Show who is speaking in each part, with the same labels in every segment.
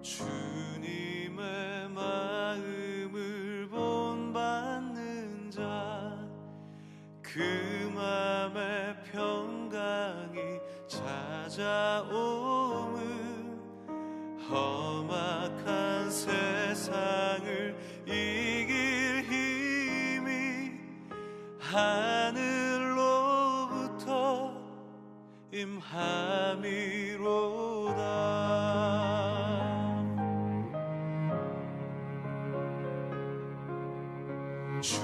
Speaker 1: 주님의 마음을 본받는 자, 그 맘에 평강이 찾아옴은 험악한 세상을 이길 힘이 하늘로부터 임함이로다. 주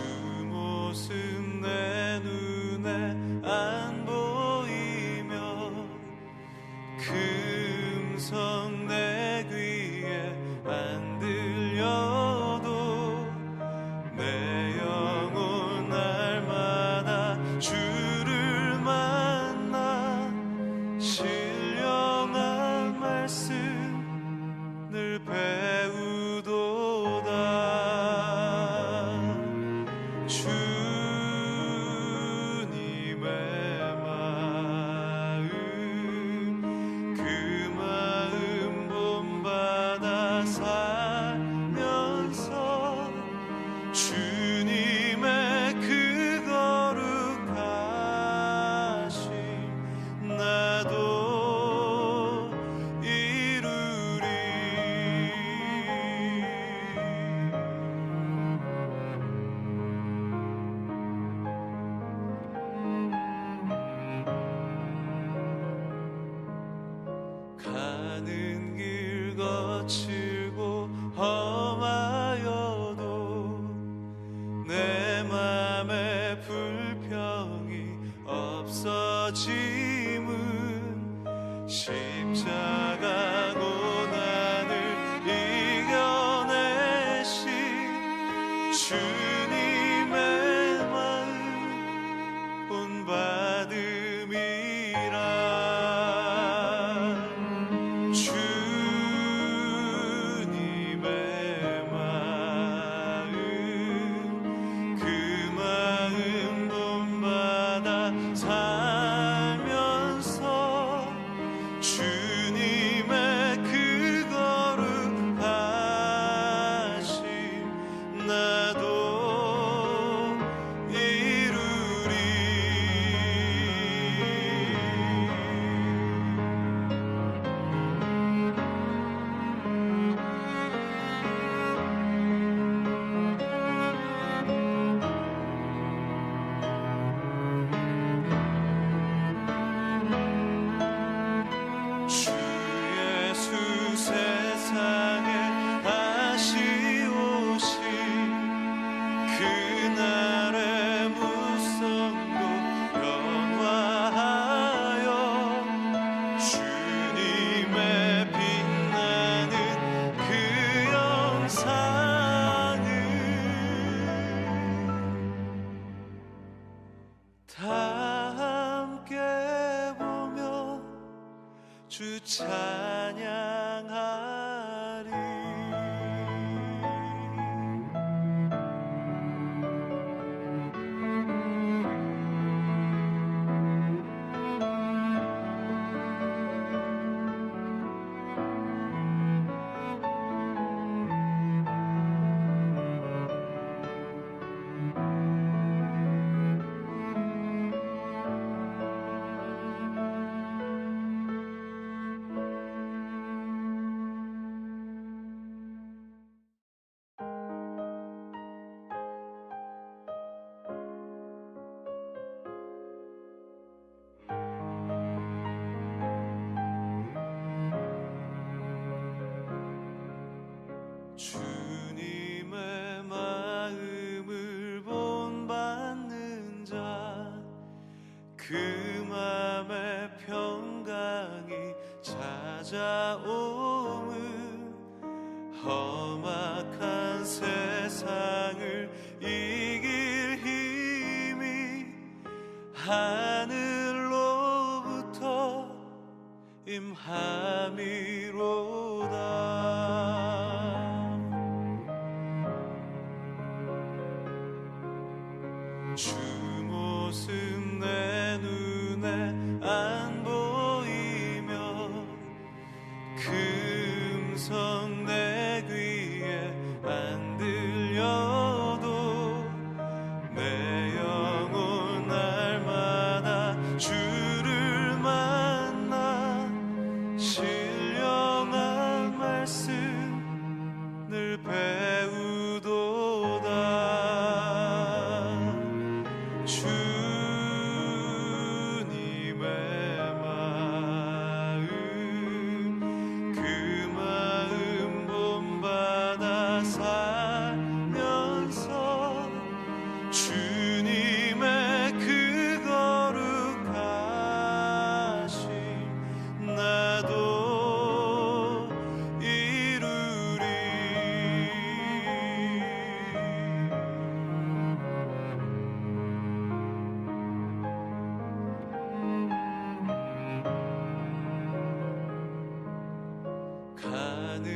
Speaker 1: 모습 내 눈에 안 보이며 그 음성 내 귀에 안 들려도 내 영혼 날마다 주를 만나 신령한 말씀 늘 배우도다. 가는 길 거칠고 험하여도 내 맘에 불평이 없어짐은 십자가 고난을 이겨내신 주님의 마음 본받음이라. 다 함께 보며 주 찬양하리. 주님의 마음을 본받는 자, 그 맘에 평강이 찾아옴은 험악한 세상을 이길 힘이 하늘로부터 임함이로다. 주 모습 내 눈에 안 보이며 그 음성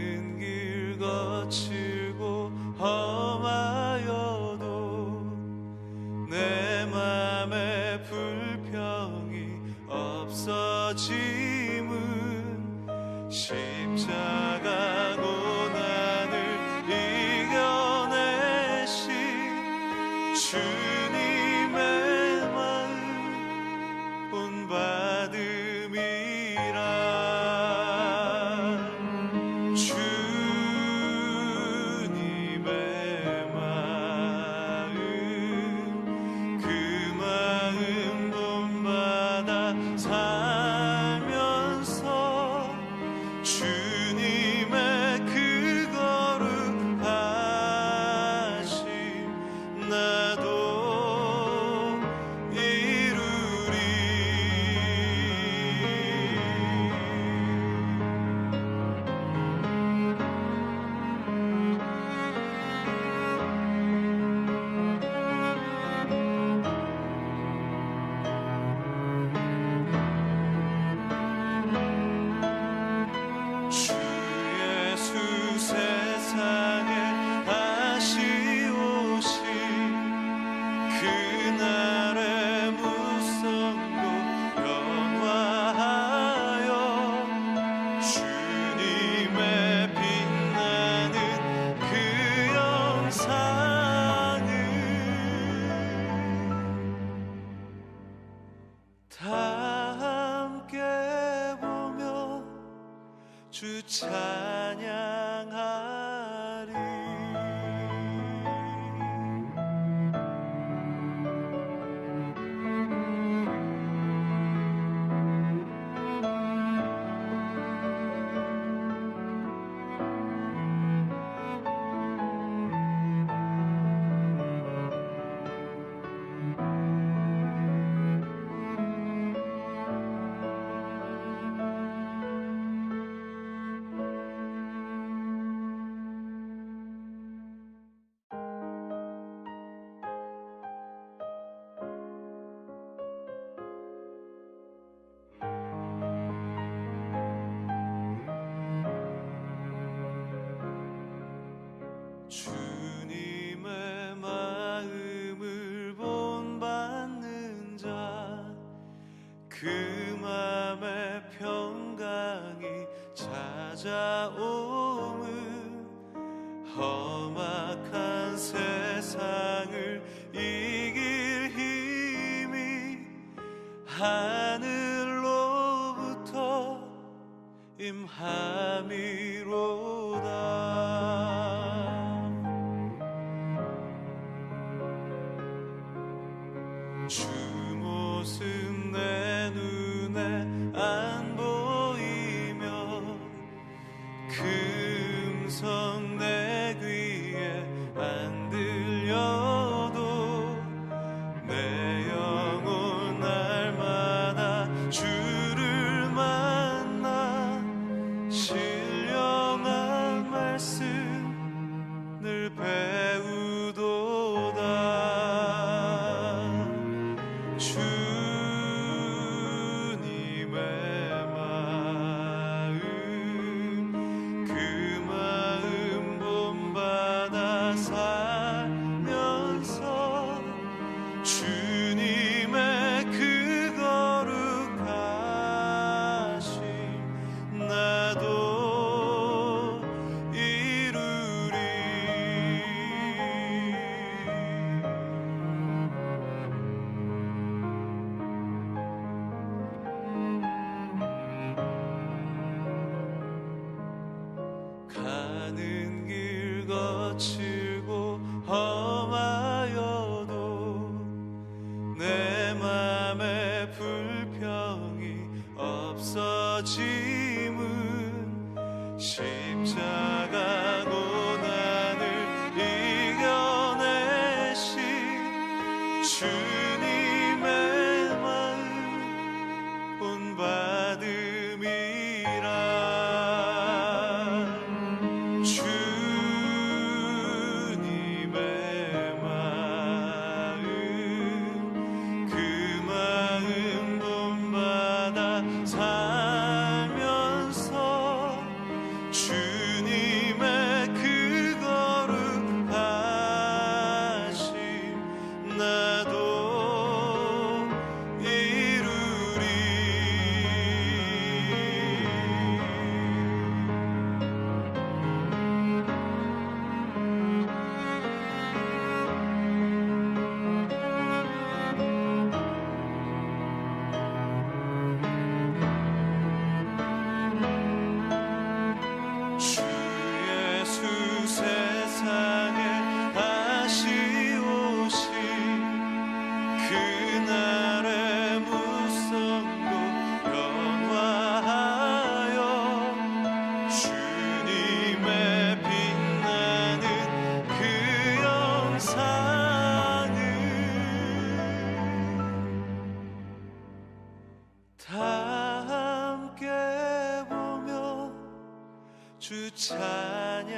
Speaker 1: 가는 길 거칠고 험하여도 내 맘에 불평이 없어짐은 십자가 고난을 이겨내신 주님의 마음 본받음이라. 주님의 마음 그 마음 본받아 살면서 주님의 그 거룩하심 나도 이루리. 주 예수 세상에 다시 오신 그날의 무성도 영화하여 주님의 빛나는 그 영상을 다 함께 보며 주 찬양하리. 주님의 마음을 본받는 자 그 맘에 평강이 찾아오면 험악한 세상을 이길 힘이 하늘로부터 임함이로다. 주 모습 내 눈에 안 보이며 그 음성 내 귀에 안 들려도 내 영혼 날마다 주를 만나 신령한 말씀 늘 배우도다. 주님의 마음 그 마음 본받아 살면서 주님의 그 거룩하심 나도 이루리. 가는 길 거칠고 험하여도 내 맘에 불평이 없어짐은 십자가 고난을 이겨내신 주님의 마음 본받음이라. 주님의 찬양하리.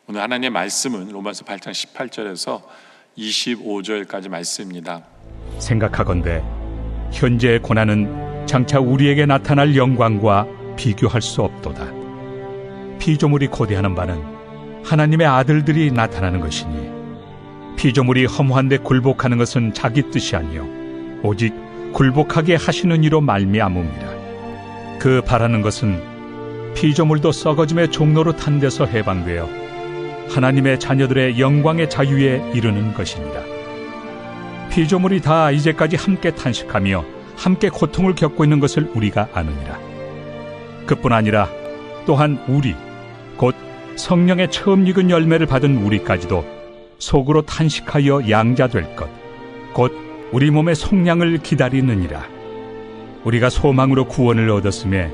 Speaker 2: 오늘 하나님의 말씀은 로마서 8장 18절에서 25절까지 말씀입니다.
Speaker 3: 생각하건대 현재의 고난은 장차 우리에게 나타날 영광과 비교할 수 없도다. 피조물이 고대하는 바는 하나님의 아들들이 나타나는 것이니 피조물이 허무한데 굴복하는 것은 자기 뜻이 아니요 오직 굴복하게 하시는 이로 말미암음이라. 그 바라는 것은 피조물도 썩어짐의 종로로 탄 데서 해방되어 하나님의 자녀들의 영광의 자유에 이르는 것입니다. 피조물이 다 이제까지 함께 탄식하며 함께 고통을 겪고 있는 것을 우리가 아느니라. 그뿐 아니라 또한 우리 곧 성령의 처음 익은 열매를 받은 우리까지도 속으로 탄식하여 양자될 것 곧 우리 몸의 속량을 기다리느니라. 우리가 소망으로 구원을 얻었음에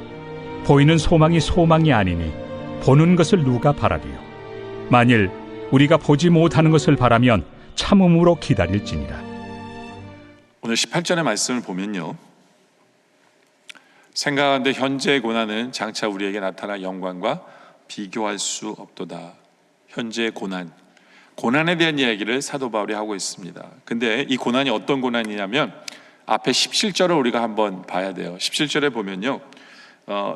Speaker 3: 보이는 소망이 소망이 아니니 보는 것을 누가 바라리요. 만일 우리가 보지 못하는 것을 바라면 참음으로 기다릴지니라.
Speaker 2: 오늘 18절의 말씀을 보면요, 생각하는데 현재의 고난은 장차 우리에게 나타날 영광과 비교할 수 없도다. 현재의 고난에 대한 이야기를 사도 바울이 하고 있습니다. 근데 이 고난이 어떤 고난이냐면 앞에 17절을 우리가 한번 봐야 돼요. 17절에 보면요,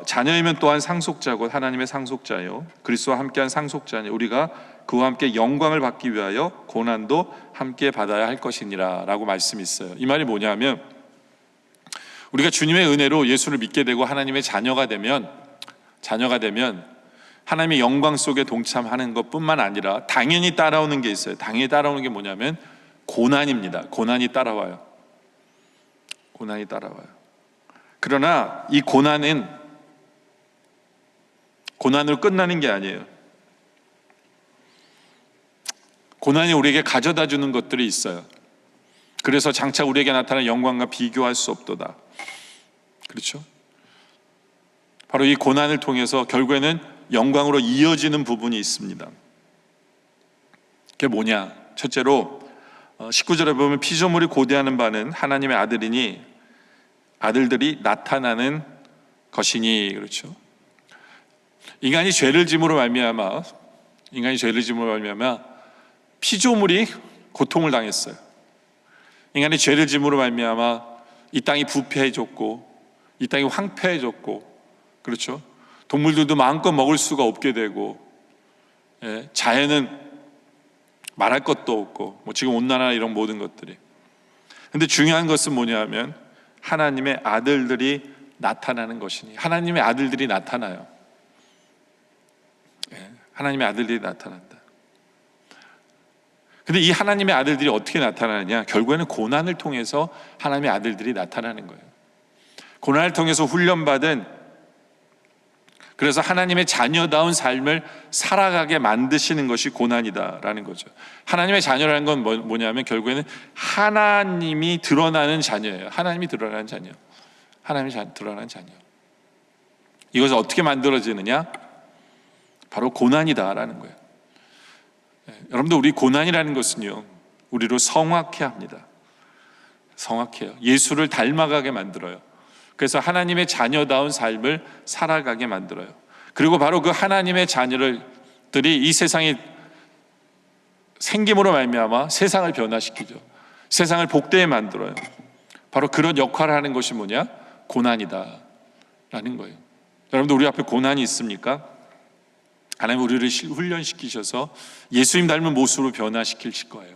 Speaker 2: 자녀이면 또한 상속자고 하나님의 상속자요 그리스도와 함께한 상속자니 우리가 그와 함께 영광을 받기 위하여 고난도 함께 받아야 할 것이니라 라고 말씀이 있어요. 이 말이 뭐냐면 우리가 주님의 은혜로 예수를 믿게 되고 하나님의 자녀가 되면 하나님의 영광 속에 동참하는 것뿐만 아니라 당연히 따라오는 게 있어요. 당연히 따라오는 게 뭐냐면 고난입니다. 고난이 따라와요. 그러나 이 고난은 고난으로 끝나는 게 아니에요. 고난이 우리에게 가져다 주는 것들이 있어요. 그래서 장차 우리에게 나타나는 영광과 비교할 수 없도다. 그렇죠? 바로 이 고난을 통해서 결국에는 영광으로 이어지는 부분이 있습니다. 그게 뭐냐? 첫째로 19절에 보면 피조물이 고대하는 바는 하나님의 아들들이 나타나는 것이니. 그렇죠? 인간이 죄를 짐으로 말미암아 피조물이 고통을 당했어요. 인간이 죄를 짐으로 말미암아 이 땅이 부패해졌고 이 땅이 황폐해졌고, 그렇죠? 동물들도 마음껏 먹을 수가 없게 되고, 자연은 말할 것도 없고, 지금 온난화 이런 모든 것들이. 근데 중요한 것은 뭐냐면 하나님의 아들들이 나타나는 것이니. 하나님의 아들들이 나타나요. 하나님의 아들들이 나타난다. 근데 이 하나님의 아들들이 어떻게 나타나느냐? 결국에는 고난을 통해서 하나님의 아들들이 나타나는 거예요. 고난을 통해서 훈련받은, 그래서 하나님의 자녀다운 삶을 살아가게 만드시는 것이 고난이다라는 거죠. 하나님의 자녀라는 건 뭐냐면 결국에는 하나님이 드러나는 자녀예요. 하나님이 드러나는 자녀. 이것을 어떻게 만들어지느냐? 바로 고난이다라는 거예요. 여러분들, 우리 고난이라는 것은요, 우리로 성화케 합니다. 성화케요. 예수를 닮아가게 만들어요. 그래서 하나님의 자녀다운 삶을 살아가게 만들어요. 그리고 바로 그 하나님의 자녀들이 이 세상에 생김으로 말미암아 세상을 변화시키죠. 세상을 복되게 만들어요. 바로 그런 역할을 하는 것이 뭐냐? 고난이다 라는 거예요. 여러분들, 우리 앞에 고난이 있습니까? 하나님 우리를 훈련시키셔서 예수님 닮은 모습으로 변화시키실 거예요.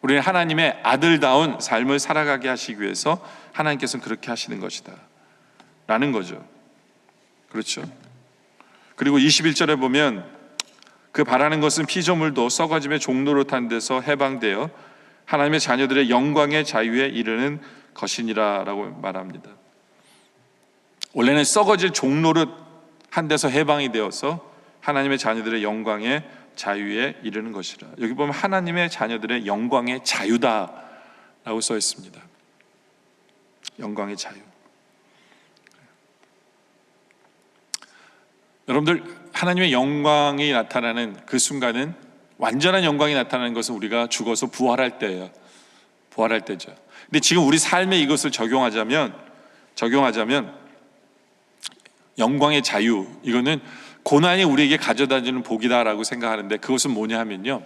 Speaker 2: 우리는 하나님의 아들다운 삶을 살아가게 하시기 위해서 하나님께서는 그렇게 하시는 것이다 라는 거죠. 그렇죠? 그리고 21절에 보면 그 바라는 것은 피조물도 썩어짐의 종노릇한 데서 해방되어 하나님의 자녀들의 영광의 자유에 이르는 것이니라 라고 말합니다. 원래는 썩어질 종노릇한 데서 해방이 되어서 하나님의 자녀들의 영광의 자유에 이르는 것이라. 여기 보면 하나님의 자녀들의 영광의 자유다라고 써 있습니다. 영광의 자유. 여러분들, 하나님의 영광이 나타나는 그 순간은, 완전한 영광이 나타나는 것은 우리가 죽어서 부활할 때예요. 부활할 때죠. 근데 지금 우리 삶에 이것을 적용하자면 영광의 자유, 이거는 고난이 우리에게 가져다주는 복이다라고 생각하는데, 그것은 뭐냐 하면요,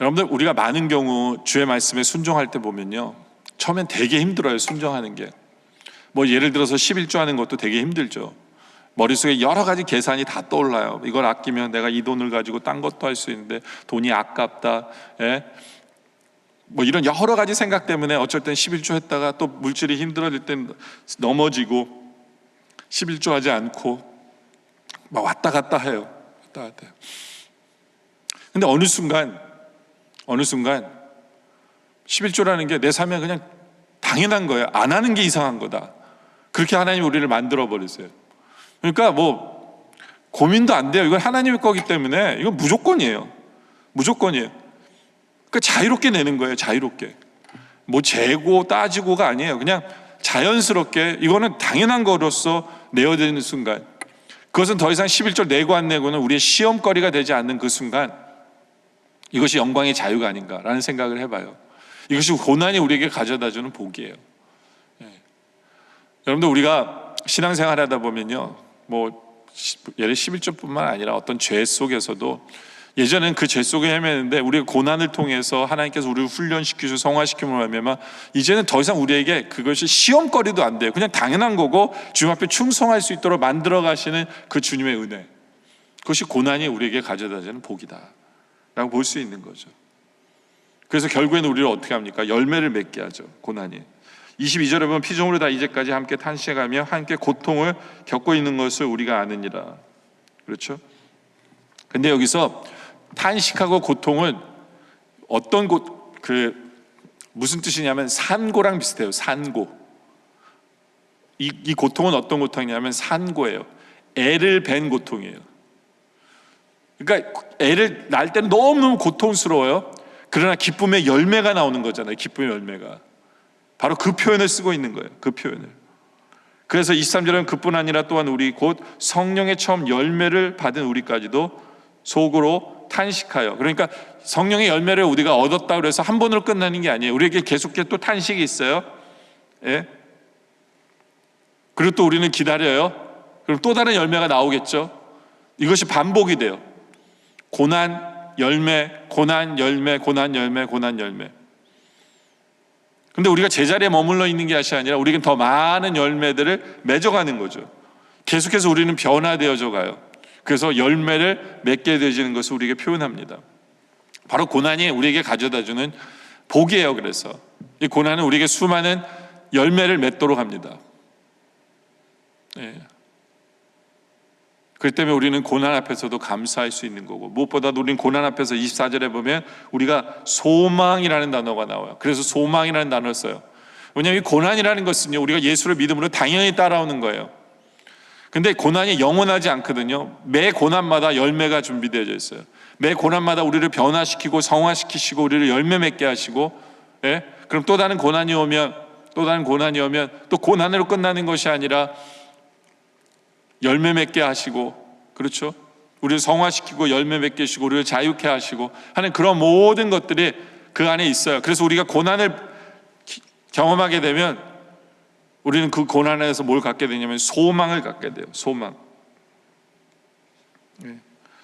Speaker 2: 여러분들, 우리가 많은 경우 주의 말씀에 순종할 때 보면요, 처음엔 되게 힘들어요. 순종하는 게. 예를 들어서 11조 하는 것도 되게 힘들죠. 머릿속에 여러 가지 계산이 다 떠올라요. 이걸 아끼면 내가 이 돈을 가지고 딴 것도 할 수 있는데 돈이 아깝다. 이런 여러 가지 생각 때문에 어쩔 땐 11조 했다가 또 물질이 힘들어질 땐 넘어지고 11조 하지 않고 왔다 갔다 해요. 근데 어느 순간 11조라는 게 내 삶에 그냥 당연한 거예요. 안 하는 게 이상한 거다. 그렇게 하나님이 우리를 만들어 버리세요. 그러니까 고민도 안 돼요. 이건 하나님의 거기 때문에 이건 무조건이에요. 그러니까 자유롭게 내는 거예요. 자유롭게. 재고 따지고가 아니에요. 그냥 자연스럽게, 이거는 당연한 거로서 내어드리는 순간, 그것은 더 이상 11조 내고 안 내고는 우리의 시험거리가 되지 않는 그 순간, 이것이 영광의 자유가 아닌가라는 생각을 해봐요. 이것이 고난이 우리에게 가져다주는 복이에요. 여러분들, 우리가 신앙생활 하다 보면요, 예를 11조뿐만 아니라 어떤 죄 속에서도 예전엔 그 죄 속에 헤매는데 우리가 고난을 통해서 하나님께서 우리를 훈련시키시고 성화시킴으로 말미암아 이제는 더 이상 우리에게 그것이 시험거리도 안 돼요. 그냥 당연한 거고 주님 앞에 충성할 수 있도록 만들어 가시는 그 주님의 은혜, 그것이 고난이 우리에게 가져다주는 복이다 라고 볼 수 있는 거죠. 그래서 결국에는 우리를 어떻게 합니까? 열매를 맺게 하죠. 고난이. 22절에 보면 피조물이 다 이제까지 함께 탄식하며 함께 고통을 겪고 있는 것을 우리가 아느니라. 그렇죠? 근데 여기서 탄식하고 고통은 어떤 무슨 뜻이냐면 산고랑 비슷해요. 산고. 이 고통은 어떤 고통이냐면 산고예요. 애를 뵌 고통이에요. 그러니까 애를 낳을 때는 너무너무 고통스러워요. 그러나 기쁨의 열매가 나오는 거잖아요. 기쁨의 열매가. 바로 그 표현을 쓰고 있는 거예요. 그 표현을. 그래서 23절은 그뿐 아니라 또한 우리 곧 성령의 처음 열매를 받은 우리까지도 속으로 탄식하여. 그러니까 성령의 열매를 우리가 얻었다 그래서 한 번으로 끝나는 게 아니에요. 우리에게 계속해서 또 탄식이 있어요. 예? 그리고 또 우리는 기다려요. 그럼 또 다른 열매가 나오겠죠. 이것이 반복이 돼요. 고난, 열매, 고난, 열매, 고난, 열매, 고난, 열매. 근데 우리가 제자리에 머물러 있는 게 아니라 우리는 더 많은 열매들을 맺어가는 거죠. 계속해서 우리는 변화되어져 가요. 그래서 열매를 맺게 되어지는 것을 우리에게 표현합니다. 바로 고난이 우리에게 가져다주는 복이에요. 그래서 이 고난은 우리에게 수많은 열매를 맺도록 합니다. 네. 그렇기 때문에 우리는 고난 앞에서도 감사할 수 있는 거고, 무엇보다도 우리는 고난 앞에서 24절에 보면 우리가 소망이라는 단어가 나와요. 그래서 소망이라는 단어를 써요. 왜냐하면 이 고난이라는 것은요, 우리가 예수를 믿음으로 당연히 따라오는 거예요. 근데 고난이 영원하지 않거든요. 매 고난마다 열매가 준비되어 있어요. 매 고난마다 우리를 변화시키고 성화시키시고 우리를 열매 맺게 하시고, 예? 그럼 또 다른 고난이 오면 또 고난으로 끝나는 것이 아니라 열매 맺게 하시고, 그렇죠? 우리를 성화시키고 열매 맺게 하시고 우리를 자유케 하시고 하는 그런 모든 것들이 그 안에 있어요. 그래서 우리가 고난을 경험하게 되면 우리는 그 고난에서 뭘 갖게 되냐면 소망을 갖게 돼요. 소망.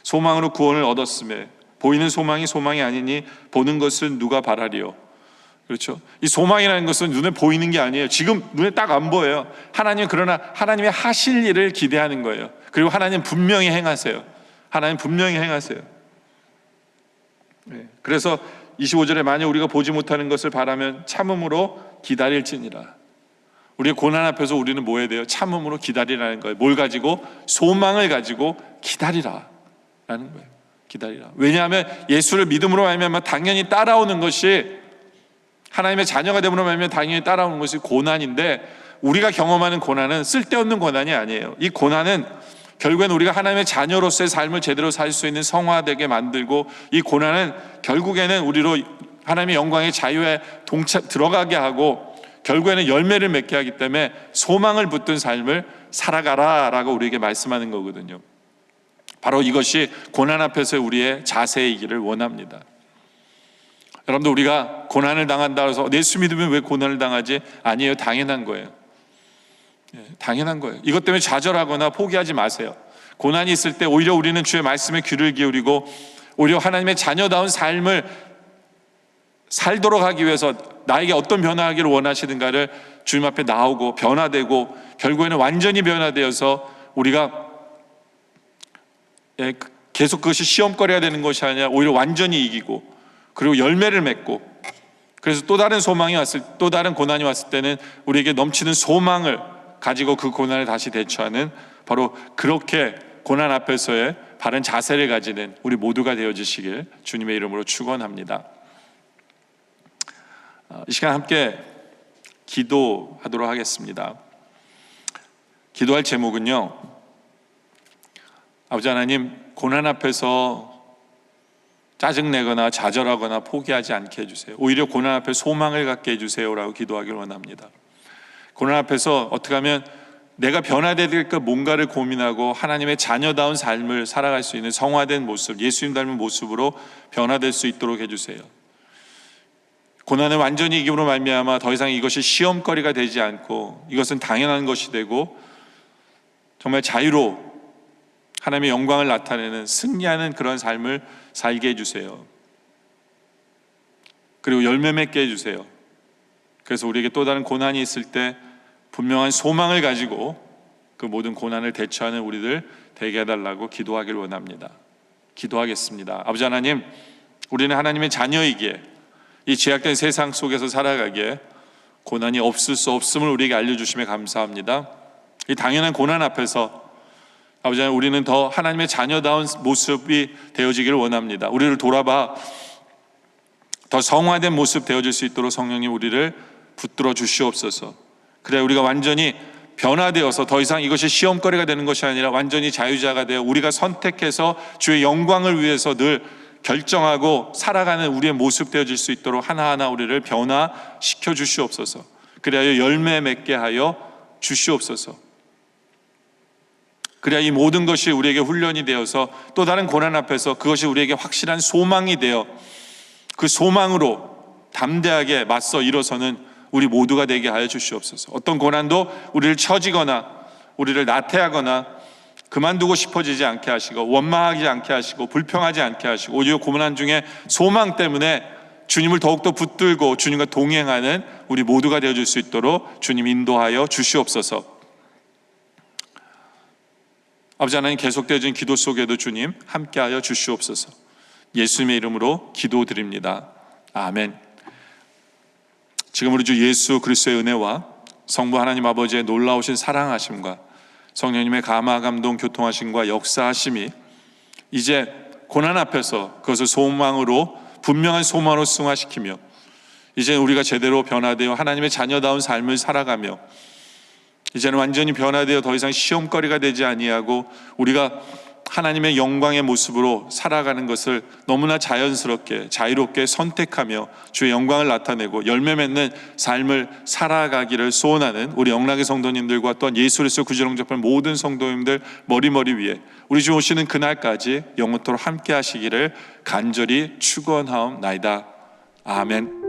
Speaker 2: 소망으로 구원을 얻었음에 보이는 소망이 소망이 아니니 보는 것을 누가 바라리요. 그렇죠? 이 소망이라는 것은 눈에 보이는 게 아니에요. 지금 눈에 딱 안 보여요. 그러나 하나님의 하실 일을 기대하는 거예요. 그리고 하나님 분명히 행하세요. 하나님 분명히 행하세요. 그래서 25절에 만약 우리가 보지 못하는 것을 바라면 참음으로 기다릴지니라. 우리의 고난 앞에서 우리는 뭐 해야 돼요? 참음으로 기다리라는 거예요. 뭘 가지고? 소망을 가지고 기다리라 라는 거예요. 기다리라. 왜냐하면 예수를 믿음으로 말미암아 당연히 따라오는 것이, 하나님의 자녀가 됨으로 말미암아 당연히 따라오는 것이 고난인데, 우리가 경험하는 고난은 쓸데없는 고난이 아니에요. 이 고난은 결국엔 우리가 하나님의 자녀로서의 삶을 제대로 살 수 있는 성화되게 만들고, 이 고난은 결국에는 우리로 하나님의 영광의 자유에 들어가게 하고 결국에는 열매를 맺게 하기 때문에 소망을 붙든 삶을 살아가라 라고 우리에게 말씀하는 거거든요. 바로 이것이 고난 앞에서 우리의 자세이기를 원합니다. 여러분들, 우리가 고난을 당한다 해서 예수 믿으면 왜 고난을 당하지? 아니에요. 당연한 거예요. 당연한 거예요. 이것 때문에 좌절하거나 포기하지 마세요. 고난이 있을 때 오히려 우리는 주의 말씀에 귀를 기울이고 오히려 하나님의 자녀다운 삶을 살도록 하기 위해서 나에게 어떤 변화하기를 원하시는가를 주님 앞에 나오고 변화되고, 결국에는 완전히 변화되어서 우리가 계속 그것이 시험거리가 되는 것이 아니라 오히려 완전히 이기고, 그리고 열매를 맺고, 그래서 또 다른 소망이 또 다른 고난이 왔을 때는 우리에게 넘치는 소망을 가지고 그 고난을 다시 대처하는, 바로 그렇게 고난 앞에서의 바른 자세를 가지는 우리 모두가 되어주시길 주님의 이름으로 축원합니다. 이 시간 함께 기도하도록 하겠습니다. 기도할 제목은요, 아버지 하나님, 고난 앞에서 짜증내거나 좌절하거나 포기하지 않게 해주세요. 오히려 고난 앞에 소망을 갖게 해주세요라고 기도하길 원합니다. 고난 앞에서 어떻게 하면 내가 변화돼야 될까 뭔가를 고민하고 하나님의 자녀다운 삶을 살아갈 수 있는 성화된 모습, 예수님 닮은 모습으로 변화될 수 있도록 해주세요. 고난을 완전히 이김으로 말미암아 더 이상 이것이 시험거리가 되지 않고 이것은 당연한 것이 되고 정말 자유로 하나님의 영광을 나타내는 승리하는 그런 삶을 살게 해주세요. 그리고 열매 맺게 해주세요. 그래서 우리에게 또 다른 고난이 있을 때 분명한 소망을 가지고 그 모든 고난을 대처하는 우리들 되게 해달라고 기도하길 원합니다. 기도하겠습니다. 아버지 하나님, 우리는 하나님의 자녀이기에 이 죄악된 세상 속에서 살아가기에 고난이 없을 수 없음을 우리에게 알려주심에 감사합니다. 이 당연한 고난 앞에서 아버지 하나님, 우리는 더 하나님의 자녀다운 모습이 되어지기를 원합니다. 우리를 돌아봐 더 성화된 모습 되어질 수 있도록 성령님 우리를 붙들어 주시옵소서. 그래야 우리가 완전히 변화되어서 더 이상 이것이 시험거리가 되는 것이 아니라 완전히 자유자가 되어 우리가 선택해서 주의 영광을 위해서 늘 결정하고 살아가는 우리의 모습 되어질 수 있도록 하나하나 우리를 변화시켜 주시옵소서. 그래야 열매 맺게 하여 주시옵소서. 그래야 이 모든 것이 우리에게 훈련이 되어서 또 다른 고난 앞에서 그것이 우리에게 확실한 소망이 되어 그 소망으로 담대하게 맞서 일어서는 우리 모두가 되게 하여 주시옵소서. 어떤 고난도 우리를 처지거나 우리를 나태하거나 그만두고 싶어지지 않게 하시고 원망하지 않게 하시고 불평하지 않게 하시고 오히려 고난 중에 소망 때문에 주님을 더욱더 붙들고 주님과 동행하는 우리 모두가 되어줄 수 있도록 주님 인도하여 주시옵소서. 아버지 하나님, 계속되어진 기도 속에도 주님 함께하여 주시옵소서. 예수님의 이름으로 기도드립니다. 아멘. 지금 우리 주 예수 그리스도의 은혜와 성부 하나님 아버지의 놀라우신 사랑하심과 성령님의 감화 감동 교통하심과 역사하심이 이제 고난 앞에서 그것을 소망으로 분명한 소망으로 승화시키며 이제 우리가 제대로 변화되어 하나님의 자녀다운 삶을 살아가며 이제는 완전히 변화되어 더 이상 시험거리가 되지 아니하고 우리가 하나님의 영광의 모습으로 살아가는 것을 너무나 자연스럽게 자유롭게 선택하며 주의 영광을 나타내고 열매 맺는 삶을 살아가기를 소원하는 우리 영락의 성도님들과 또한 예수 그리스도 구주로 접한 모든 성도님들 머리머리 위에 우리 주 오시는 그날까지 영원토록 함께 하시기를 간절히 축원하옵나이다. 아멘.